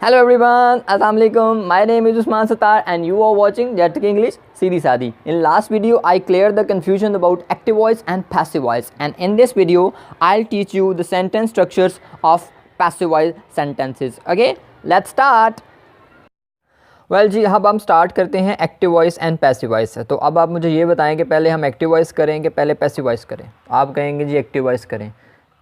Hello everyone, Assalamualaikum. My name is Usman Sattar and you are watching Jet English Seedhi Saadi. In last video, I cleared the confusion about active voice and passive voice, and in this video, I'll teach you the sentence structures of passive voice sentences. Okay, let's start. Well जी, अब हम start करते हैं active voice and passive voice से। तो अब आप मुझे ये बताएं कि पहले हम एक्टिव वॉइस करें कि पहले पैसिव वॉइस करें। आप कहेंगे जी एक्टिव वॉइस करें,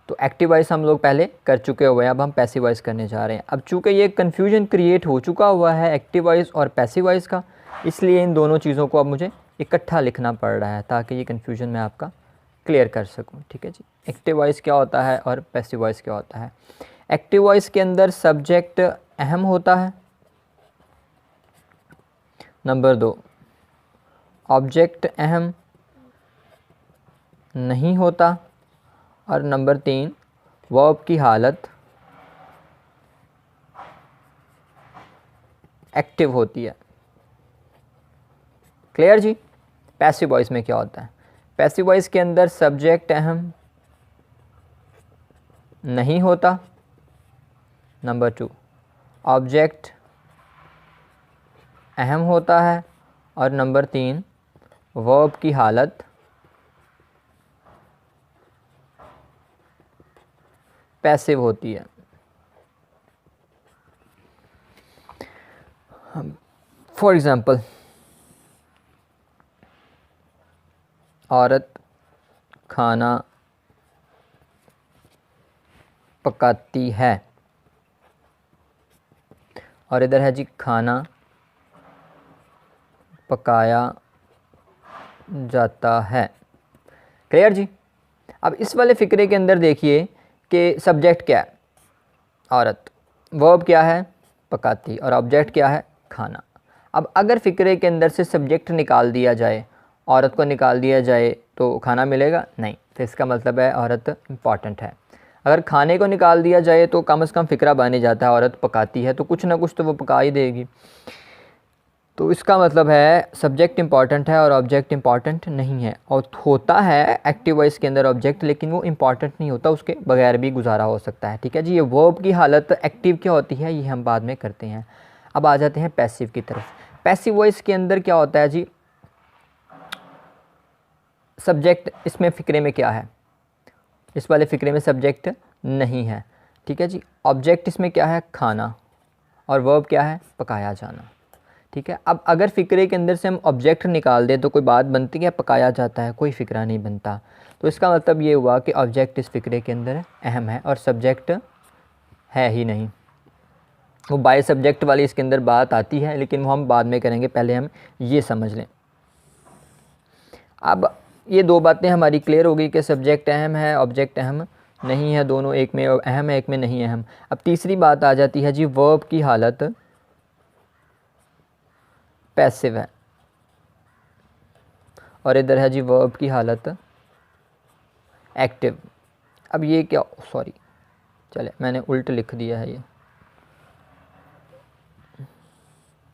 तो एक्टिव वॉइस हम लोग पहले कर चुके हुए हैं, अब हम पैसिव वॉइस करने जा रहे हैं। अब चूँकि ये कन्फ्यूजन क्रिएट हो चुका हुआ है एक्टिव वॉइस और पैसिव वॉइस का, इसलिए इन दोनों चीज़ों को अब मुझे इकट्ठा लिखना पड़ रहा है ताकि ये कन्फ्यूजन मैं आपका क्लियर कर सकूँ। ठीक है जी, एक्टिव वॉइस क्या होता है और पैसिव वॉइस क्या होता है। एक्टिव वॉइस के अंदर सब्जेक्ट अहम होता है, नंबर 2 ऑब्जेक्ट अहम नहीं होता, और नंबर 3 वर्ब की हालत एक्टिव होती है। क्लियर जी। पैसिव वॉइस में क्या होता है? पैसिव वॉइस के अंदर सब्जेक्ट अहम नहीं होता, नंबर 2 ऑब्जेक्ट अहम होता है, और नंबर 3 वर्ब की हालत पैसिव होती है। फॉर एग्ज़ाम्पल, औरत खाना पकाती है, और इधर है जी खाना पकाया जाता है। क्लियर जी। अब इस वाले फ़िक्रे के अंदर देखिए कि सब्जेक्ट क्या है? औरत, वर्ब क्या है? पकाती, और ऑब्जेक्ट क्या है? खाना। अब अगर फ़िक्रे के अंदर से सब्जेक्ट निकाल दिया जाए, औरत को निकाल दिया जाए, तो खाना मिलेगा नहीं, तो इसका मतलब है औरत इम्पॉर्टेंट है। अगर खाने को निकाल दिया जाए तो कम से कम फ़िक्रा बन ही जाता है, औरत पकाती है तो कुछ ना कुछ तो वो पका ही देगी। तो इसका मतलब है सब्जेक्ट इम्पॉर्टेंट है और ऑब्जेक्ट इम्पॉर्टेंट नहीं है। और होता है एक्टिव वॉइस के अंदर ऑब्जेक्ट, लेकिन वो इम्पॉर्टेंट नहीं होता, उसके बगैर भी गुजारा हो सकता है। ठीक है जी। ये वर्ब की हालत एक्टिव क्या होती है, ये हम बाद में करते हैं। अब आ जाते हैं पैसिव की तरफ। पैसिव वॉइस के अंदर क्या होता है जी? सब्जेक्ट इसमें फ़िक्रे में क्या है? इस वाले फ़िक्रे में सब्जेक्ट नहीं है। ठीक है जी। ऑब्जेक्ट इसमें क्या है? खाना, और वर्ब क्या है? पकाया जाना। ठीक है। अब अगर फ़िक्रे के अंदर से हम ऑब्जेक्ट निकाल दें तो कोई बात बनती है? पकाया जाता है, कोई फ़िक्रा नहीं बनता। तो इसका मतलब ये हुआ कि ऑब्जेक्ट इस फ़िक्रे के अंदर अहम है और सब्जेक्ट है ही नहीं। वो बाय सब्जेक्ट वाली इसके अंदर बात आती है, लेकिन वो हम बाद में करेंगे, पहले हम ये समझ लें। अब ये दो बातें हमारी क्लियर हो गई कि सब्जेक्ट अहम है, ऑब्जेक्ट अहम नहीं है, दोनों एक में अहम है, एक में नहीं अहम। अब तीसरी बात आ जाती है जी, वर्ब की हालत पैसिव है, और इधर है जी वर्ब की हालत एक्टिव। अब ये क्या, सॉरी चले मैंने उल्ट लिख दिया है, ये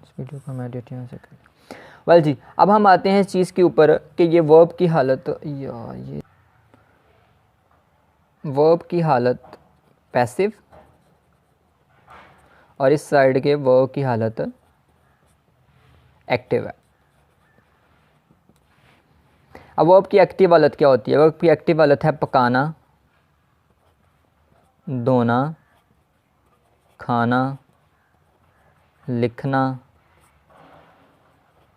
इस वीडियो को मैं एडिट यहाँ से कर। वेल जी, अब हम आते हैं इस चीज़ के ऊपर कि ये वर्ब की हालत, या ये वर्ब की हालत पैसिव, और इस साइड के वर्ब की हालत एक्टिव है। अब वर्ब की एक्टिव हालत क्या होती है? वर्ब की एक्टिव हालत है पकाना, धोना, खाना, लिखना,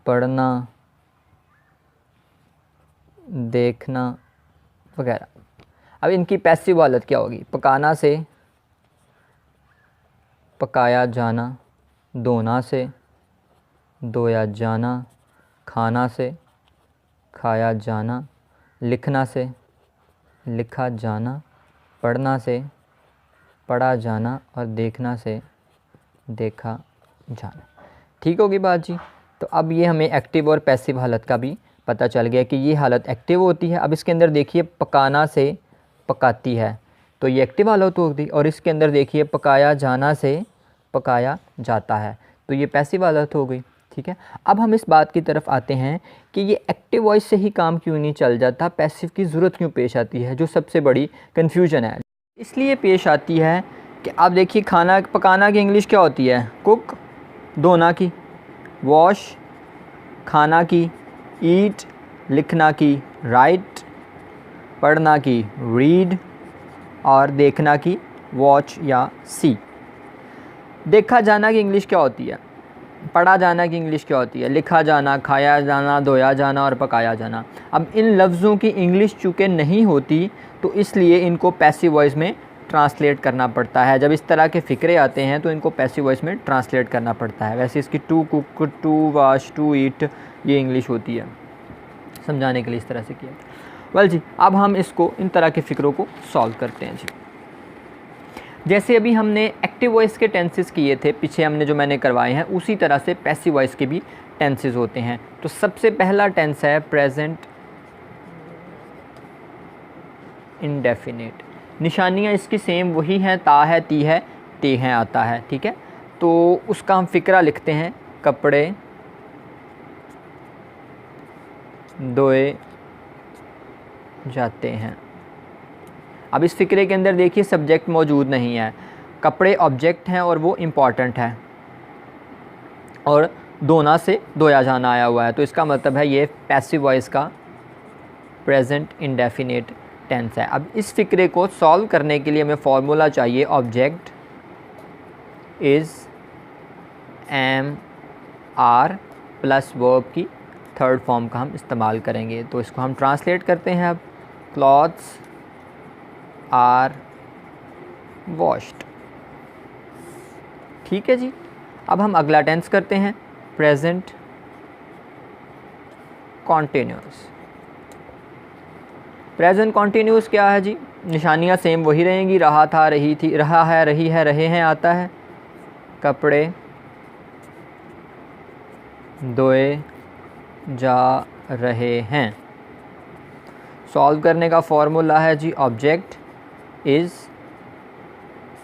पढ़ना, देखना वगैरह। अब इनकी पैसिव हालत क्या होगी? पकाना से पकाया जाना, धोना से धोया जाना, खाना से खाया जाना, लिखना से लिखा जाना, पढ़ना से पढ़ा जाना, और देखना से देखा जाना। ठीक होगी बात जी। तो अब ये हमें एक्टिव और पैसिव हालत का भी पता चल गया कि ये हालत एक्टिव होती है। अब इसके अंदर देखिए पकाना से पकाती है, तो ये एक्टिव हालत होगी, और इसके अंदर देखिए पकाया जाना से पकाया जाता है, तो ये पैसिव हालत हो गई। ठीक है। अब हम इस बात की तरफ आते हैं कि ये एक्टिव वॉइस से ही काम क्यों नहीं चल जाता, पैसिव की ज़रूरत क्यों पेश आती है, जो सबसे बड़ी कन्फ्यूजन है। इसलिए पेश आती है कि आप देखिए खाना पकाना की इंग्लिश क्या होती है? कुक, धोना की, वॉश खाना की, ईट लिखना की, राइट पढ़ना की, रीड और देखना की, वॉच या सी। देखा जाना की इंग्लिश क्या होती है? पढ़ा जाना की इंग्लिश क्या होती है? लिखा जाना, खाया जाना, धोया जाना और पकाया जाना। अब इन लफ्ज़ों की इंग्लिश चूँकि नहीं होती तो इसलिए इनको पैसिव वॉइस में ट्रांसलेट करना पड़ता है। जब इस तरह के फ़िक्रे आते हैं तो इनको पैसिव वॉइस में ट्रांसलेट करना पड़ता है। वैसे इसकी to cook, to wash, to eat ये इंग्लिश होती है। समझाने के लिए इस तरह से किया। वेल जी, अब हम इसको इन तरह के फ़िक्रों को सॉल्व करते हैं जी। जैसे अभी हमने एक्टिव वॉइस के टेंसेस किए थे पीछे, हमने जो मैंने करवाए हैं, उसी तरह से पैसिव वॉइस के भी टेंसेस होते हैं। तो सबसे पहला टेंस है प्रेजेंट इंडेफिनिट। निशानियाँ इसकी सेम वही हैं, ता है, ती है, ते हैं आता है, ठीक है। तो उसका हम फ़िक्रा लिखते हैं, कपड़े धोए जाते हैं। अब इस फ़िक्रे के अंदर देखिए सब्जेक्ट मौजूद नहीं है, कपड़े ऑब्जेक्ट हैं और वो इम्पॉर्टेंट है और धोना से धोया जाना आया हुआ है। तो इसका मतलब है ये पैसिव वॉइस का प्रेजेंट इंडेफिनिट टेंस है। अब इस फ़िक्रे को सॉल्व करने के लिए हमें फॉर्मूला चाहिए, object is am are plus verb की थर्ड फॉर्म का हम इस्तेमाल करेंगे। तो इसको हम ट्रांसलेट करते हैं। अब क्लॉथ्स आर वॉश्ड, ठीक है जी। अब हम अगला टेंस करते हैं, प्रेजेंट कॉन्टिन्यूस। प्रेजेंट कॉन्टिन्यूस क्या है जी? निशानियाँ सेम वही रहेंगी, रहा था, रही थी, रहा है, रही है, रहे हैं आता है, कपड़े धोए जा रहे हैं। सॉल्व करने का फॉर्मूला है जी, object is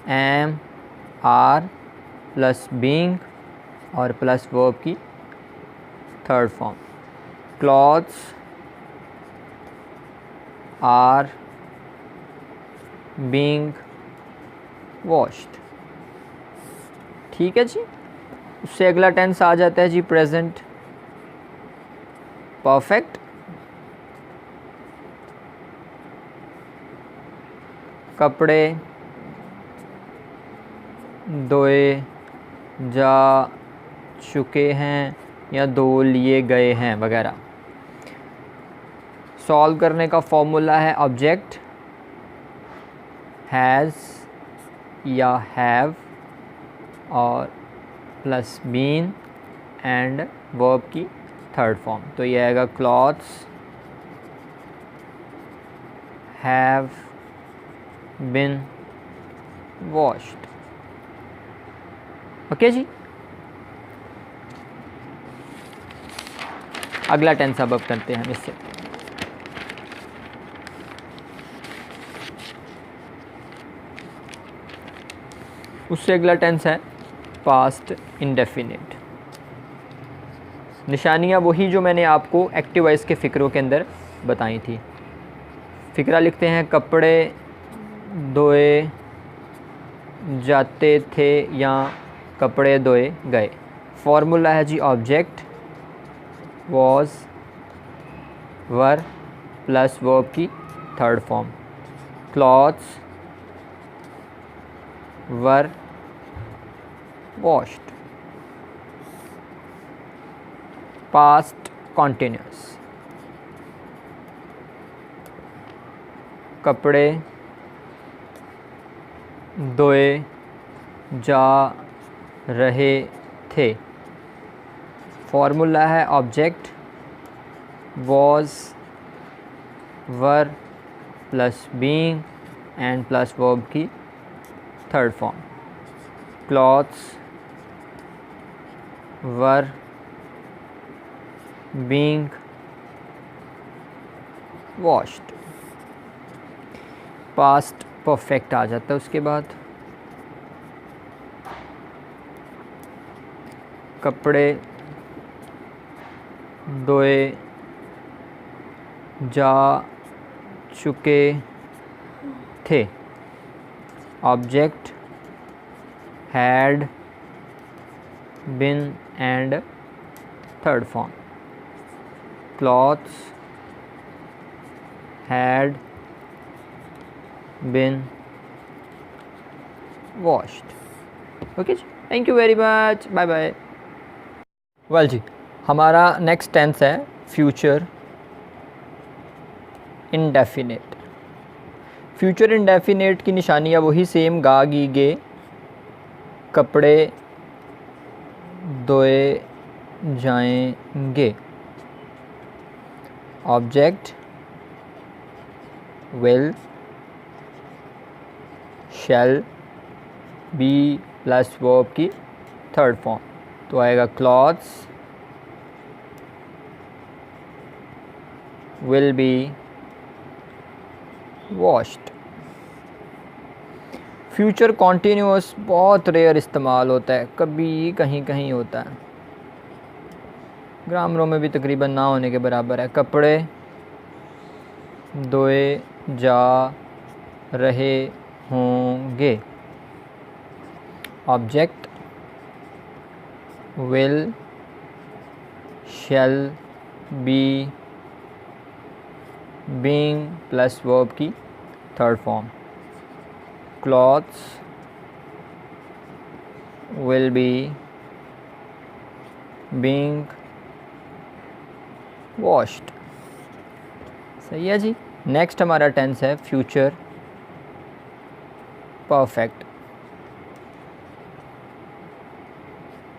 am are plus being or plus verb की third form, clothes are being washed, ठीक है जी। उससे अगला टेंस आ जाता है जी प्रेजेंट परफेक्ट। कपड़े धोए जा चुके हैं या धो लिए गए हैं वगैरह। सॉल्व करने का फॉर्मूला है, ऑब्जेक्ट हैज़ या have or plus been and verb की थर्ड फॉर्म। तो ये आएगा clothes have been washed, okay जी। अगला टेंस अब करते हैं हम इससे। उससे अगला टेंस है पास्ट इंडेफिनिट। निशानियाँ वही जो मैंने आपको एक्टिव वॉइस के फ़िक्रों के अंदर बताई थी। फ़िक्रा लिखते हैं, कपड़े धोए जाते थे या कपड़े धोए गए। फॉर्मूला है जी, object was were plus verb की third form, clothes were washed, past continuous. कपड़े धोए जा रहे थे। फॉर्मूला है, object was were plus being and plus verb की third form, clothes were being washed. Past perfect आ जाता है उसके बाद। कपड़े धोए जा चुके थे। Object had been and third form. Clothes had been washed. Okay जी, thank you very much, bye bye. Well जी, हमारा नेक्स्ट टेंस है फ्यूचर इंडेफिनिट। फ्यूचर इंडेफिनिट की निशानी है वही सेम, गा गी गे, कपड़े धोए जाएंगे। Object will, shall, be plus verb की थर्ड फॉर्म, तो आएगा clothes will be washed. Future continuous बहुत रेयर इस्तेमाल होता है, कभी कहीं कहीं होता है, ग्रामरों में भी तकरीबन ना होने के बराबर है। कपड़े धोए जा रहे होंगे। Object will, shall, be, being plus verb की third form, clothes will be being washed. सही है जी। नेक्स्ट हमारा टेंस है फ्यूचर परफेक्ट।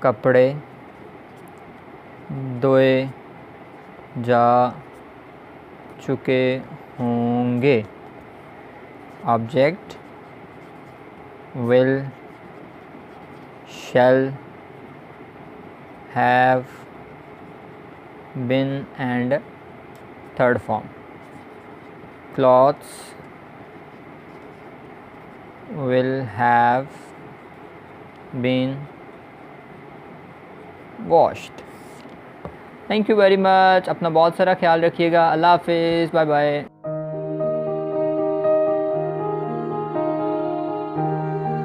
कपड़े धोए जा चुके होंगे। Object will, shall, have been and third form, clothes will have been washed। Thank you very much, अपना बहुत सारा ख्याल रखिएगा। अल्लाह हाफिज़, बाय बाय।